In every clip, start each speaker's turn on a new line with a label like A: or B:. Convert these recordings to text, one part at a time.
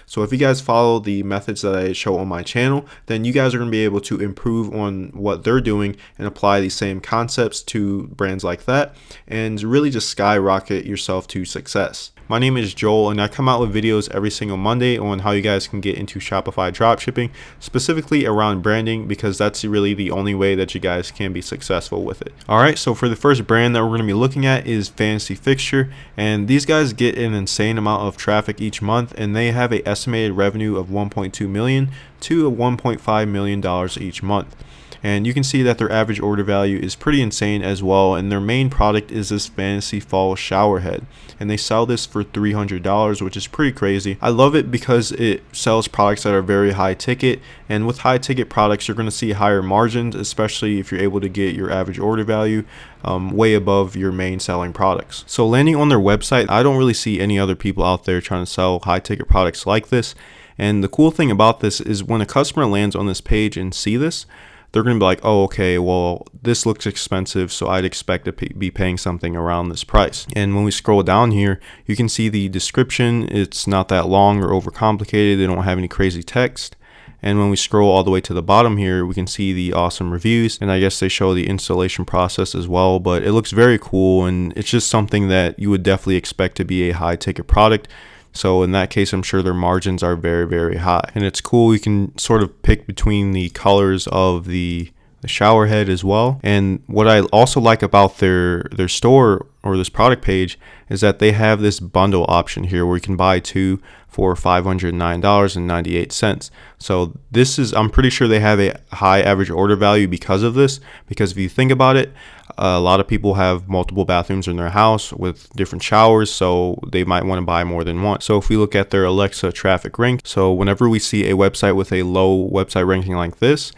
A: So if you guys follow the methods that I show on my channel, then you guys are going to be able to improve on what they're doing and apply these same concepts to brands like that and really just skyrocket yourself to success. My name is Joel, and I come out with videos every single Monday on how you guys can get into Shopify dropshipping, specifically around branding, because that's really the only way that you guys can be successful with it. Alright, so for the first brand that we're going to be looking at is Fantasy Fixture, and these guys get an insane amount of traffic each month, and they have an estimated revenue of $1.2 million to $1.5 million each month. And you can see that their average order value is pretty insane as well, and their main product is this Fantasy Fall shower head, and they sell this for $300, which is pretty crazy. I love it because it sells products that are very high ticket, and with high ticket products you're going to see higher margins, especially if you're able to get your average order value way above your main selling products. So landing on their website, I don't really see any other people out there trying to sell high ticket products like this. And the cool thing about this is when a customer lands on this page and see this, they're going to be like, oh, okay, well, this looks expensive, so I'd expect to be paying something around this price. And when we scroll down here, you can see the description. It's not that long or overcomplicated. They don't have any crazy text. And when we scroll all the way to the bottom here, we can see the awesome reviews, and I guess they show the installation process as well, but it looks very cool, and it's just something that you would definitely expect to be a high ticket product. So in that case, I'm sure their margins are very, very high. And it's cool, you can sort of pick between the colors of the shower head as well. And what I also like about their store or this product page is that they have this bundle option here where you can buy two for $509.98. So this is, I'm pretty sure they have a high average order value because of this, because if you think about it, a lot of people have multiple bathrooms in their house with different showers, so they might want to buy more than one. So if we look at their Alexa traffic rank, so whenever we see a website with a low website ranking like this,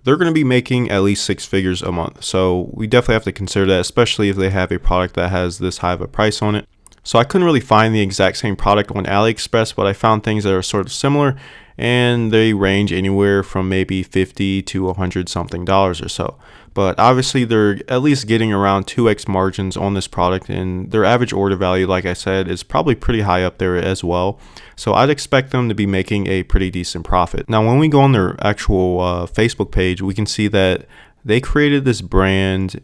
A: they're going to be making at least 6 figures a month. So we definitely have to consider that, especially if they have a product that has this high of a price on it. So I couldn't really find the exact same product on AliExpress, but I found things that are sort of similar, and they range anywhere from maybe $50 to $100 something or so. But obviously they're at least getting around 2x margins on this product, and their average order value, like I said, is probably pretty high up there as well. So I'd expect them to be making a pretty decent profit. Now when we go on their actual Facebook page, we can see that they created this brand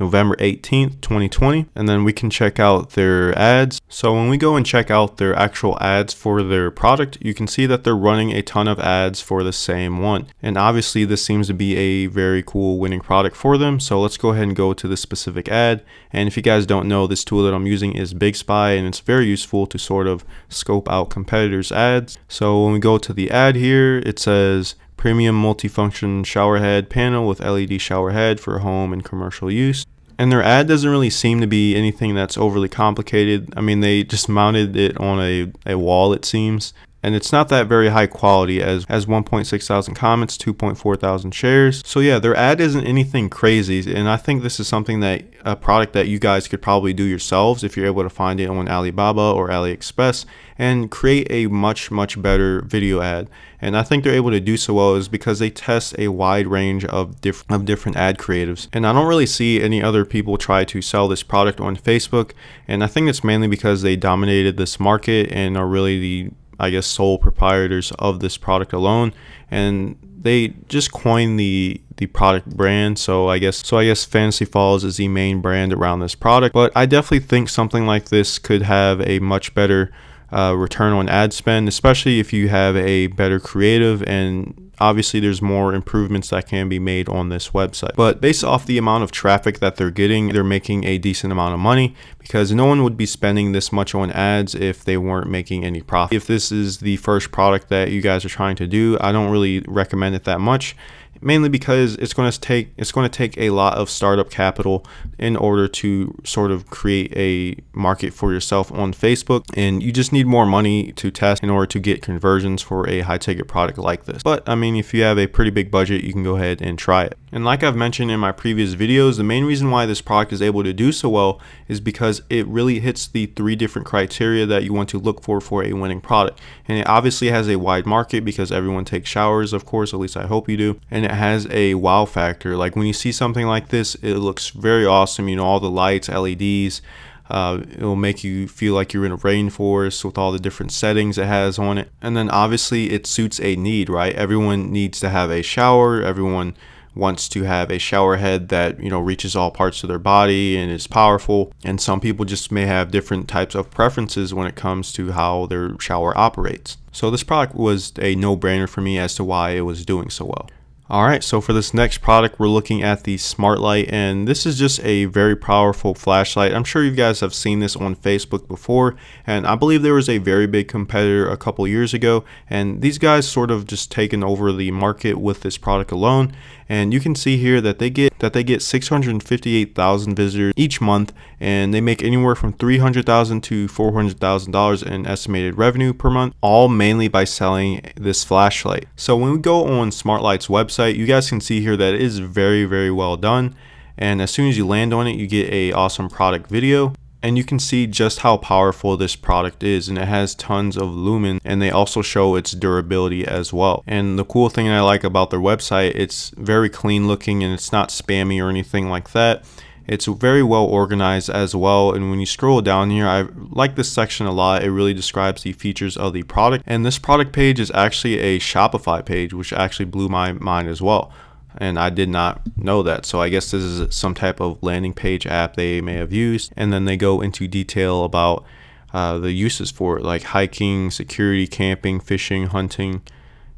A: November 18th, 2020, and then we can check out their ads. So when we go and check out their actual ads for their product, you can see that they're running a ton of ads for the same one. And obviously this seems to be a very cool winning product for them. So let's go ahead and go to the specific ad. And if you guys don't know, this tool that I'm using is Big Spy, and it's very useful to sort of scope out competitors' ads. So when we go to the ad here, it says premium multifunction shower head panel with LED shower head for home and commercial use. And their ad doesn't really seem to be anything that's overly complicated. I mean, they just mounted it on a wall, it seems. And it's not that very high quality, as 1.6 thousand comments, 2.4 thousand shares. So yeah, their ad isn't anything crazy, and I think this is something that a product that you guys could probably do yourselves if you're able to find it on Alibaba or AliExpress and create a much better video ad. And I think they're able to do so well is because they test a wide range of different ad creatives. And I don't really see any other people try to sell this product on Facebook, and I think it's mainly because they dominated this market and are really the, I guess, sole proprietors of this product alone, and they just coined the product brand. So I guess Fantasy Falls is the main brand around this product. But I definitely think something like this could have a much better return on ad spend, especially if you have a better creative, and obviously there's more improvements that can be made on this website. But based off the amount of traffic that they're getting, they're making a decent amount of money, because no one would be spending this much on ads if they weren't making any profit. If this is the first product that you guys are trying to do, I don't really recommend it that much, mainly because it's going to take a lot of startup capital in order to sort of create a market for yourself on Facebook, and you just need more money to test in order to get conversions for a high ticket product like this. But I mean, if you have a pretty big budget, you can go ahead and try it. And like I've mentioned in my previous videos, the main reason why this product is able to do so well is because it really hits the 3 different criteria that you want to look for a winning product. And it obviously has a wide market because everyone takes showers, of course, at least I hope you do. And it has a wow factor. Like when you see something like this, it looks very awesome. You know, all the lights, LEDs, It'll make you feel like you're in a rainforest with all the different settings it has on it. And then obviously it suits a need, right? Everyone needs to have a shower. Everyone wants to have a shower head that, you know, reaches all parts of their body and is powerful. And some people just may have different types of preferences when it comes to how their shower operates. So this product was a no-brainer for me as to why it was doing so well. Alright, so for this next product, we're looking at the Smart Light, and this is just a very powerful flashlight. I'm sure you guys have seen this on Facebook before, and I believe there was a very big competitor a couple years ago, and these guys sort of just taken over the market with this product alone. And you can see here that they get 658,000 visitors each month, and they make anywhere from $300,000 to $400,000 in estimated revenue per month, all mainly by selling this flashlight. So when we go on Smart Light's website, you guys can see here that it is very, very well done. And as soon as you land on it, you get a awesome product video. And you can see just how powerful this product is, and it has tons of lumen, and they also show its durability as well. And the cool thing I like about their website, it's very clean looking and it's not spammy or anything like that. It's very well organized as well, and when you scroll down here, I like this section a lot. It really describes the features of the product, and this product page is actually a Shopify page, which actually blew my mind as well. And I did not know that. So I guess this is some type of landing page app they may have used. And then they go into detail about the uses for it, like hiking, security, camping, fishing, hunting.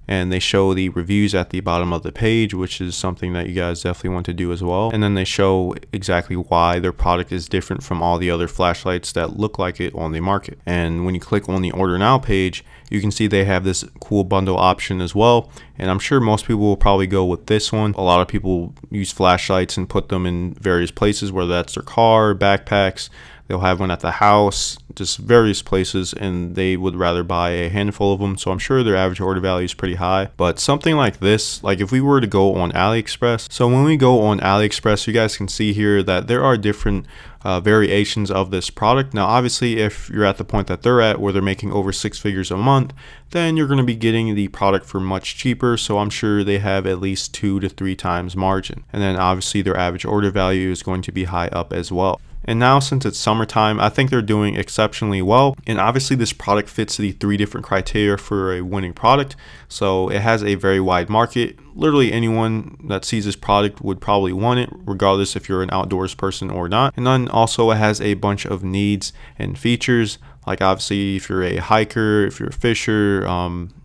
A: And they show the reviews at the bottom of the page, which is something that you guys definitely want to do as well. And then they show exactly why their product is different from all the other flashlights that look like it on the market. And when you click on the order now page, you can see they have this cool bundle option as well. And I'm sure most people will probably go with this one. A lot of people use flashlights and put them in various places, whether that's their car, backpacks. They'll have one at the house, just various places, and they would rather buy a handful of them. So I'm sure their average order value is pretty high. But something like this, like if we were to go on AliExpress, so when we go on AliExpress, you guys can see here that there are different variations of this product. Now, obviously, if you're at the point that they're at, where they're making over 6 figures a month, then you're going to be getting the product for much cheaper. So I'm sure they have at least 2 to 3 times margin. And then obviously their average order value is going to be high up as well. And now, since it's summertime, I think they're doing exceptionally well. And obviously this product fits the 3 different criteria for a winning product. So it has a very wide market. Literally anyone that sees this product would probably want it, regardless if you're an outdoors person or not. And then also it has a bunch of needs and features. Like obviously if you're a hiker, if you're a fisher,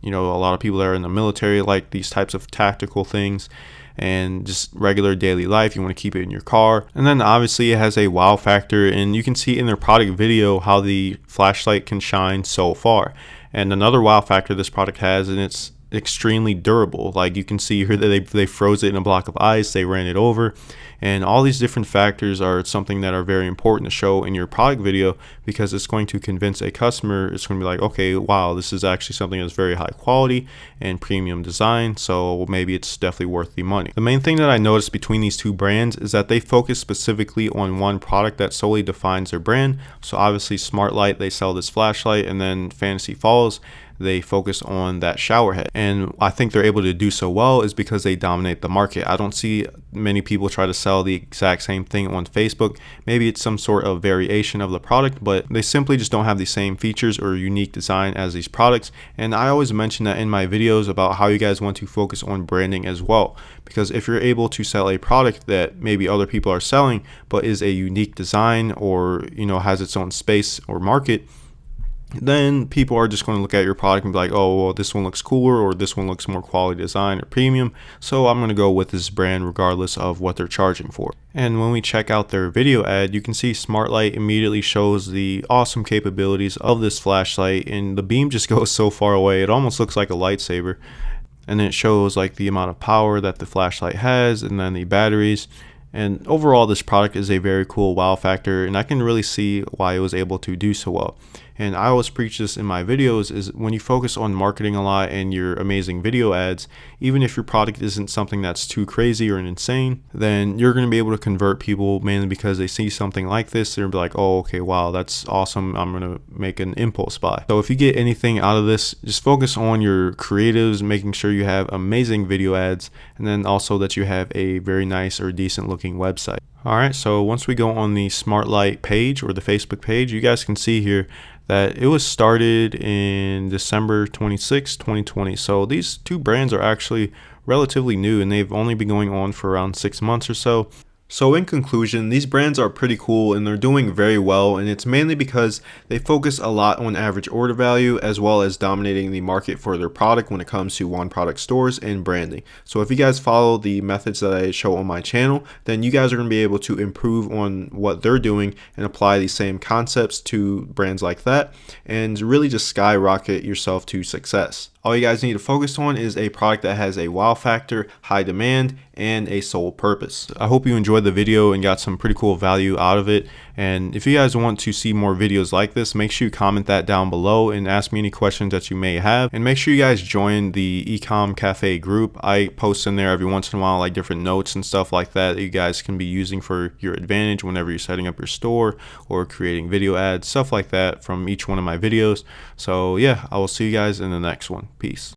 A: you know, a lot of people that are in the military like these types of tactical things. And just regular daily life, you want to keep it in your car. And then obviously it has a wow factor, and you can see in their product video how the flashlight can shine so far. And another wow factor this product has, and it's extremely durable. Like you can see here that they froze it in a block of ice, they ran it over, and all these different factors are something that are very important to show in your product video, because it's going to convince a customer. It's going to be like, okay, wow, this is actually something that's very high quality and premium design, so maybe it's definitely worth the money. The main thing that I noticed between these two brands is that they focus specifically on one product that solely defines their brand. So obviously Smart Light, they sell this flashlight, and then Fantasy Falls, they focus on that shower head. And I think they're able to do so well is because they dominate the market. I don't see many people try to sell the exact same thing on Facebook. Maybe it's some sort of variation of the product, but they simply just don't have the same features or unique design as these products. And I always mention that in my videos about how you guys want to focus on branding as well, because if you're able to sell a product that maybe other people are selling but is a unique design, or you know, has its own space or market, then people are just going to look at your product and be like, oh, well, this one looks cooler, or this one looks more quality design or premium, so I'm going to go with this brand regardless of what they're charging for. And when we check out their video ad, you can see Smart Light immediately shows the awesome capabilities of this flashlight, and the beam just goes so far away it almost looks like a lightsaber. And then it shows like the amount of power that the flashlight has, and then the batteries. And overall, this product is a very cool wow factor, and I can really see why it was able to do so well. And I always preach this in my videos, is when you focus on marketing a lot and your amazing video ads, even if your product isn't something that's too crazy or insane, then you're going to be able to convert people, mainly because they see something like this. They're be like, oh, okay, wow, that's awesome, I'm going to make an impulse buy. So if you get anything out of this, just focus on your creatives, making sure you have amazing video ads, and then also that you have a very nice or decent looking website. All right, so once we go on the Smart Light page or the Facebook page, you guys can see here that it was started in December 26, 2020. So these two brands are actually relatively new, and they've only been going on for around 6 months or so. So in conclusion, these brands are pretty cool and they're doing very well, and it's mainly because they focus a lot on average order value as well as dominating the market for their product when it comes to one product stores and branding. So if you guys follow the methods that I show on my channel, then you guys are going to be able to improve on what they're doing and apply these same concepts to brands like that and really just skyrocket yourself to success. All you guys need to focus on is a product that has a wow factor, high demand, and a sole purpose. I hope you enjoyed the video and got some pretty cool value out of it. And if you guys want to see more videos like this, make sure you comment that down below and ask me any questions that you may have. And make sure you guys join the eCom Cafe group. I post in there every once in a while like different notes and stuff like that you guys can be using for your advantage whenever you're setting up your store or creating video ads, stuff like that from each one of my videos. So yeah, I will see you guys in the next one. Peace.